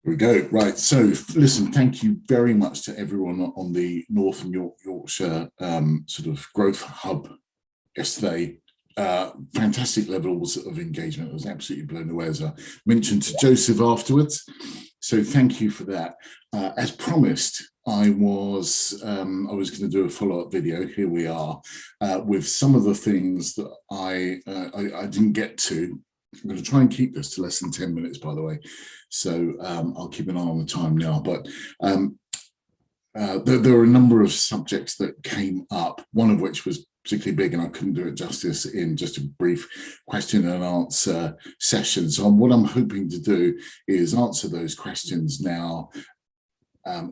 We go. Right. So listen, thank you very much to everyone on the North and Yorkshire sort of growth hub yesterday. Fantastic levels of engagement. I was absolutely blown away, as I mentioned to Joseph afterwards. So thank you for that. As promised, I was going to do a follow-up video. Here we are with some of the things that I didn't get to. I'm going to try and keep this to less than 10 minutes, by the way. So I'll keep an eye on the time now. But there are a number of subjects that came up, one of which was particularly big, and I couldn't do it justice in just a brief question and answer session. So what I'm hoping to do is answer those questions now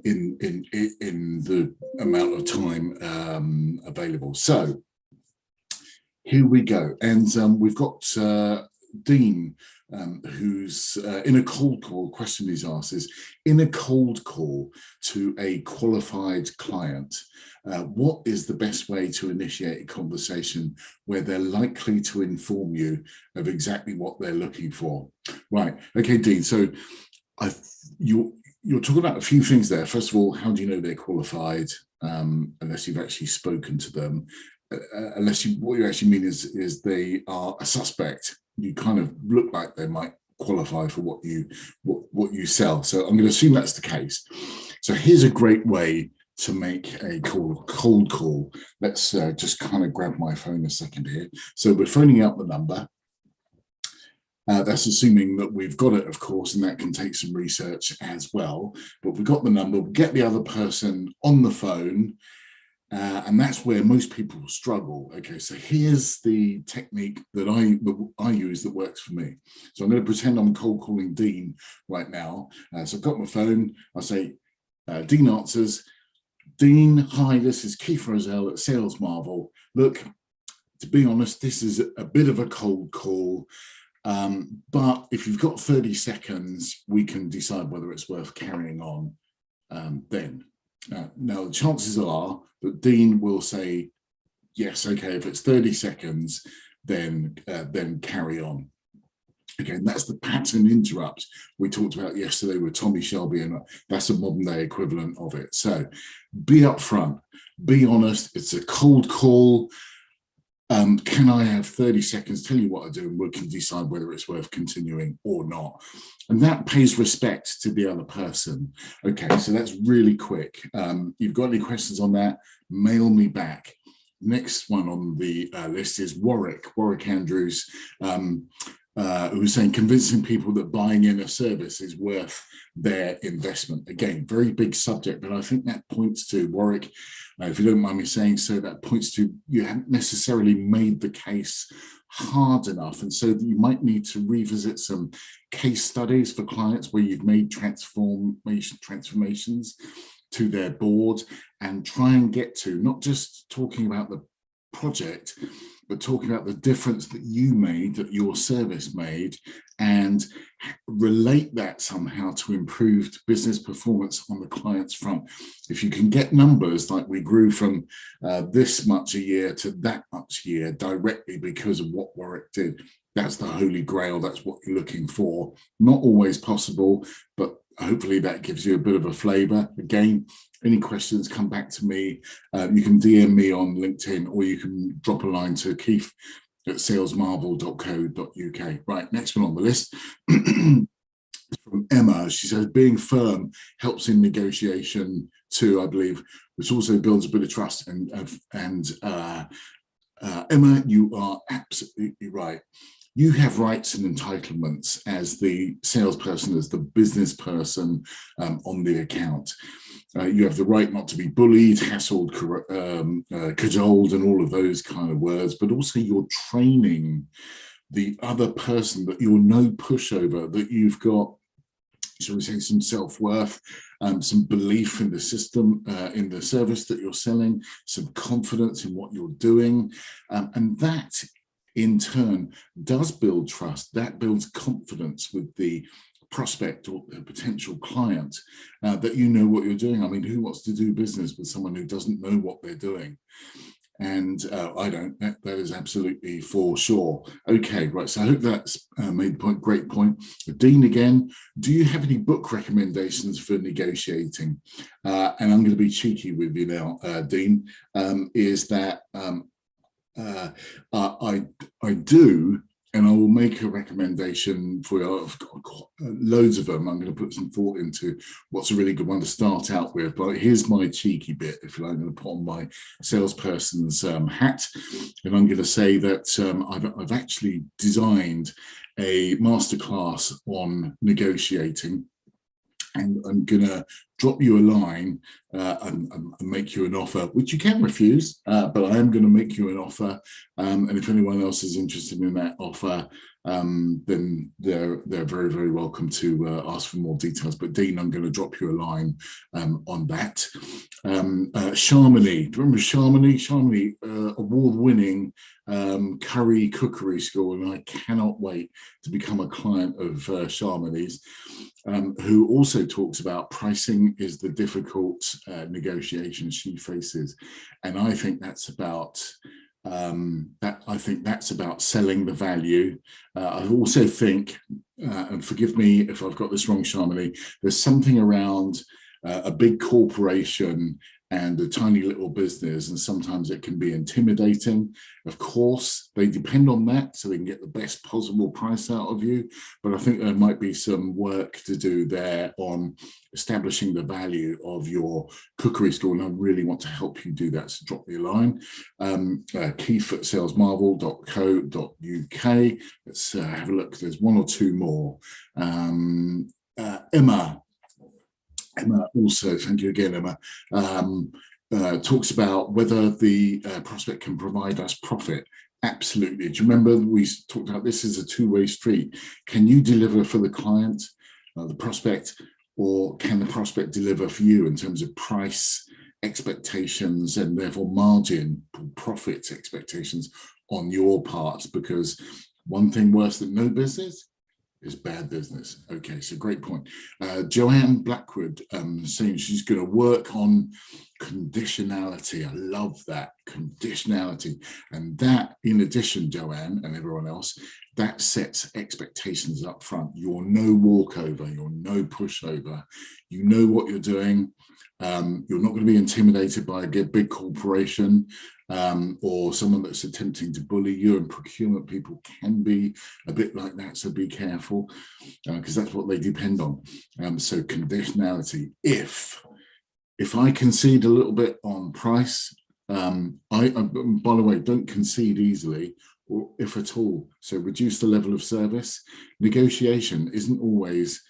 in the amount of time available. So here we go. And we've got Dean, who's in a cold call. Question he's asked is, in a cold call to a qualified client, what is the best way to initiate a conversation where they're likely to inform you of exactly what they're looking for? Right. Okay, Dean. So you're talking about a few things there. First of all, how do you know they're qualified, unless you've actually spoken to them? What you actually mean is they are a suspect. You kind of look like they might qualify for what you sell. So I'm going to assume that's the case. So here's a great way to make a cold call. Let's just kind of grab my phone a second here. So we're phoning out the number. That's assuming that we've got it, of course, and that can take some research as well. But we've got the number, we'll get the other person on the phone, and that's where most people struggle. Okay, so here's the technique that I use that works for me. So I'm going to pretend I'm cold calling Dean right now. So I've got my phone. I say, Dean answers. Dean, hi, this is Keith Roselle at Sales Marvel. Look, to be honest, this is a bit of a cold call. But if you've got 30 seconds, we can decide whether it's worth carrying on then. Now, the chances are that Dean will say, yes, okay, if it's 30 seconds, then carry on. Okay, and that's the pattern interrupt we talked about yesterday with Tommy Shelby, and that's a modern day equivalent of it. So be upfront, be honest, it's a cold call. Can I have 30 seconds, tell you what I do, and we can decide whether it's worth continuing or not. And that pays respect to the other person. Okay, so that's really quick. You've got any questions on that? Mail me back. Next one on the list is Warwick Andrews, who was saying convincing people that buying in a service is worth their investment. Again, very big subject, but I think that points to, Warwick, if you don't mind me saying so, that points to you haven't necessarily made the case hard enough. And so you might need to revisit some case studies for clients where you've made transformations to their board, and try and get to not just talking about the project, but talking about the difference that you made, that your service made, and relate that somehow to improved business performance on the client's front. If you can get numbers like we grew from this much a year to that much a year directly because of what Warwick did, that's the holy grail. That's what you're looking for. Not always possible, but hopefully that gives you a bit of a flavor. Again, any questions, come back to me. You can DM me on LinkedIn, or you can drop a line to Keith at salesmarvel.co.uk. Right, next one on the list. From Emma, she says, being firm helps in negotiation too, I believe, which also builds a bit of trust. And Emma, you are absolutely right. You have rights and entitlements as the salesperson, as the business person on the account. You have the right not to be bullied, hassled, cajoled, and all of those kind of words, but also you're training the other person that you're no pushover, that you've got, shall we say, some self-worth, some belief in the system, in the service that you're selling, some confidence in what you're doing. And that in turn does build trust. That builds confidence with the prospect or a potential client, that you know what you're doing. I mean, who wants to do business with someone who doesn't know what they're doing? and I don't. That is absolutely for sure. Okay, right. So I hope that's made the point. Great point. Dean, again, do you have any book recommendations for negotiating? And I'm going to be cheeky with you now, Dean. Is that I do, and I will make a recommendation for you. I've got loads of them. I'm going to put some thought into what's a really good one to start out with. But here's my cheeky bit, if you like. I'm going to put on my salesperson's hat, and I'm going to say that I've actually designed a masterclass on negotiating. And I'm going to drop you a line and make you an offer, which you can refuse, but I am going to make you an offer. And if anyone else is interested in that offer, then they're very, very welcome to ask for more details. But Dean, I'm going to drop you a line on that. Chamonix, do you remember Chamonix? Chamonix, award-winning curry cookery school, and I cannot wait to become a client of Chamonix, who also talks about pricing is the difficult negotiation she faces, and I think that's about selling the value. I also think, and forgive me if I've got this wrong, Chamonix, there's something around a big corporation and a tiny little business, and sometimes it can be intimidating. Of course, they depend on that so they can get the best possible price out of you, but I think there might be some work to do there on establishing the value of your cookery school, and I really want to help you do that, so drop me a line. keith@salesmarvel.co.uk. Let's have a look. There's one or two more. Emma also, thank you again, Emma, talks about whether the prospect can provide us profit. Absolutely. Do you remember we talked about this is a two-way street? Can you deliver for the client, the prospect, or can the prospect deliver for you in terms of price expectations and therefore margin, profit expectations on your part? Because one thing worse than no business is bad business. Okay, so great point. Joanne Blackwood saying she's going to work on conditionality. I love that, conditionality. And that, in addition, Joanne and everyone else, that sets expectations up front. You're no walkover, you're no pushover. You know what you're doing. You're not going to be intimidated by a big corporation or someone that's attempting to bully you, and procurement people can be a bit like that, so be careful because that's what they depend on. So conditionality. If I concede a little bit on price, I by the way, don't concede easily, or if at all. So reduce the level of service. Negotiation isn't always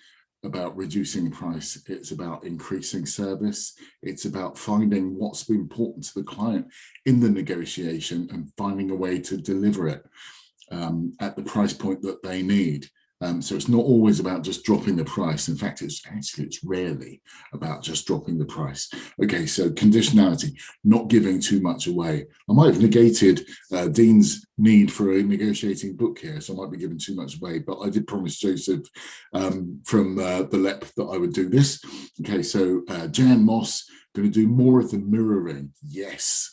about reducing price. It's about increasing service. It's about finding what's important to the client in the negotiation and finding a way to deliver it at the price point that they need. So it's not always about just dropping the price. In fact, it's rarely about just dropping the price. Okay, so conditionality, not giving too much away. I might have negated Dean's need for a negotiating book here, so I might be giving too much away, but I did promise Joseph from the LEP that I would do this. Okay, so Jan Moss, going to do more of the mirroring. Yes.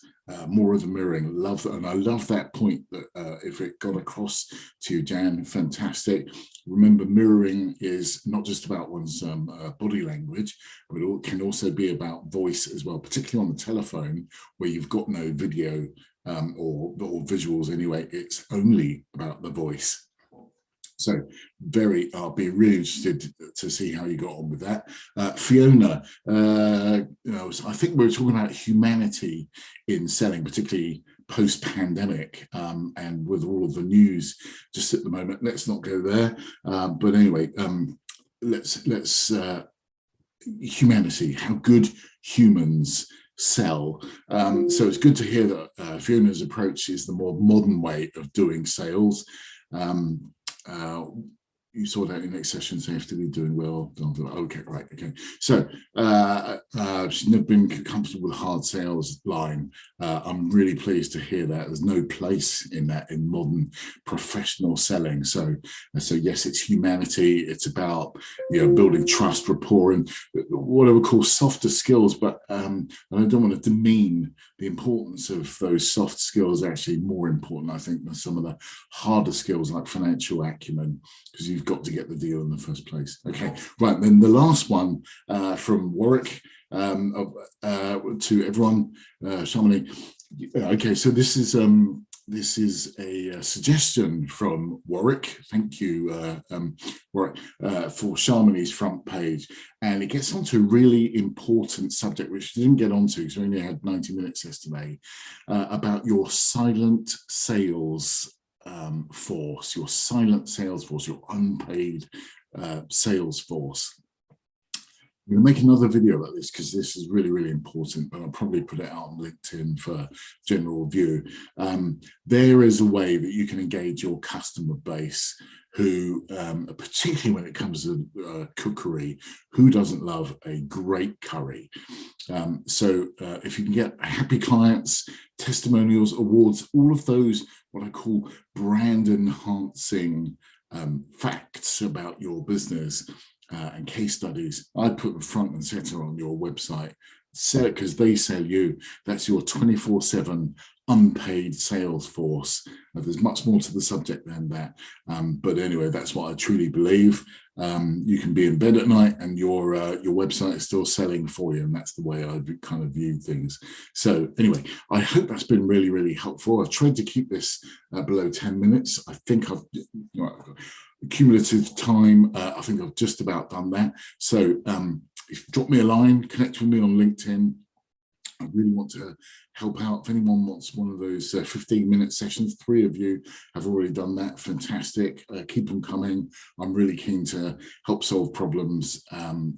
More of the mirroring, love that, and I love that point that if it got across to you, Jan, fantastic. Remember, mirroring is not just about one's body language, but it can also be about voice as well, particularly on the telephone where you've got no video or visuals anyway. It's only about the voice. So I'll be really interested to see how you got on with that. Fiona, I think we were talking about humanity in selling, particularly post-pandemic, and with all of the news just at the moment. Let's not go there. But anyway, let's humanity, how good humans sell. So it's good to hear that Fiona's approach is the more modern way of doing sales. you saw that in next session, so you have to be doing well. Okay, right, okay. So she's never been comfortable with hard sales line. I'm really pleased to hear that. There's no place in that in modern professional selling. So yes, it's humanity. It's about building trust, rapport, and what I would call softer skills. But I don't want to demean the importance of those soft skills. Actually, more important, I think, than some of the harder skills like financial acumen, because you've got to get the deal in the first place. Okay, right, then the last one from Warwick to everyone, Chamonix. Okay, so this is a suggestion from Warwick. Thank you, Warwick, for Chamonix's front page. And it gets onto a really important subject, which we didn't get onto because we only had 90 minutes yesterday, about your silent sales force, your silent sales force, your unpaid sales force. I'm going to make another video about this because this is really, really important, but I'll probably put it out on LinkedIn for general view. There is a way that you can engage your customer base who, particularly when it comes to cookery, who doesn't love a great curry? So if you can get happy clients, testimonials, awards, all of those, what I call brand enhancing facts about your business, and case studies, I put them front and center on your website. Sell it because they sell you. That's your 24/7 unpaid sales force. There's much more to the subject than that. But anyway, that's what I truly believe. You can be in bed at night and your website is still selling for you. And that's the way I kind of view things. So anyway, I hope that's been really, really helpful. I've tried to keep this below 10 minutes. I think I've cumulative time, I think I've just about done that. So drop me a line, connect with me on LinkedIn. I really want to help out. If anyone wants one of those 15-minute sessions, 3 of you have already done that. Fantastic. Keep them coming. I'm really keen to help solve problems all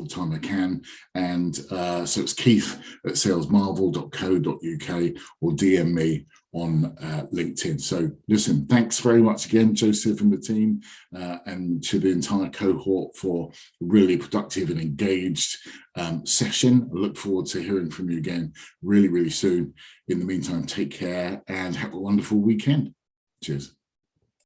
the time I can. And so it's keith@salesmarvel.co.uk or DM me on LinkedIn. So listen, thanks very much again, Joseph and the team, and to the entire cohort for a really productive and engaged session. I look forward to hearing from you again really, really soon. In the meantime, take care and have a wonderful weekend. Cheers.